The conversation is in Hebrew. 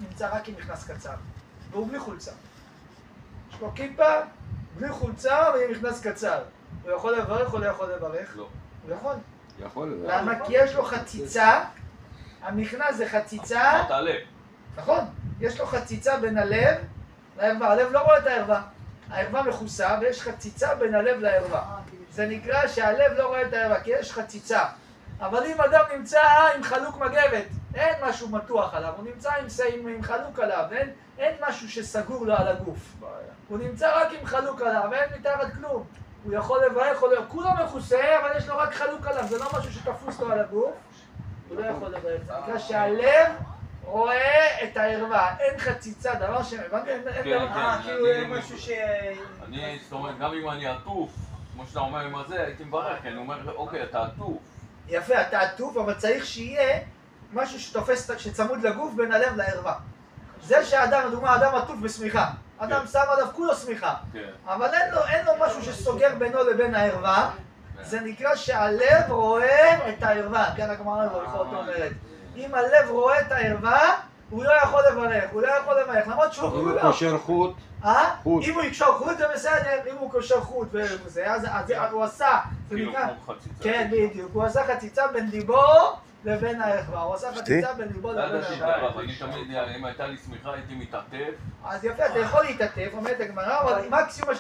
נמצא רק עם מכנס קצר, והוא בלי חולצה. יש לו כיפה, בלי חולצה ועם מכנס קצר. הוא יכול לברך או לא יכול לברך? לא. הוא יכול. יכול לברך. למה? כי יש לו חציצה, המכנס זה חציצה, אמרת הלב. נכון, יש לו חציצה בין הלב לערווה, הלב לא רואה את הערווה. הערווה מכוסה ויש חציצה בין הלב לערווה. זה נקרא שהלב לא רואה את הערווה, כי יש חציצה. אבל אם אדם נמצא עם חלוק מגבת, אין משהו מתוח עליו, הוא נמצא עם חלוק עליו, אין משהו שסגור לו על הגוף. הוא נמצא רק עם חלוק עליו, אין מתחת כלום. הוא יכול לברך, כולו מכוסה, אבל יש לו רק חלוק עליו, זה לא משהו שתפוס לו על הגוף. הוא לא יכול לברך, זה נקרא שהלב רואה את הערווה, אין חציצה, דבר הבנתי? כאילו אין משהו ש... אני, זאת אומרת, גם אם אני עטוף, כמו שאתה אומר עם הזה, הייתי מברך, כי אני אומר, אוקיי, אתה עטוף. יפה, אתה עטוף, אבל צריך שיהיה משהו שתופס, שצמוד לגוף בין הלב לערווה. זה שהאדם, לדוגמה, אדם עטוף בשמיכה. אדם שם עליו כולו שמיכה. אבל אין לו משהו שסוגר בינו לבין הערווה. זה נקרא שהלב רואה את הערווה. כן, הגמרא בברכות אומרת. אם הלב רואה את הערווה, הוא לא יכול לברך, הוא לא יכול לברך. למרות שהוא אם הוא קושר חוט. חוט. אם הוא יקשור חוט זה בסדר, אם הוא קושר חוט וזה, אז הוא עשה, זה נקרא, כן בדיוק, הוא עשה חציצה בין ליבו לבין הערווה, הוא עשה חציצה בין ליבו לבין הערווה. אני תמיד, אם הייתה לי שמיכה הייתי מתעטף. אז יפה, אתה יכול להתעטף, אומרת הגמרא, אבל מקסימום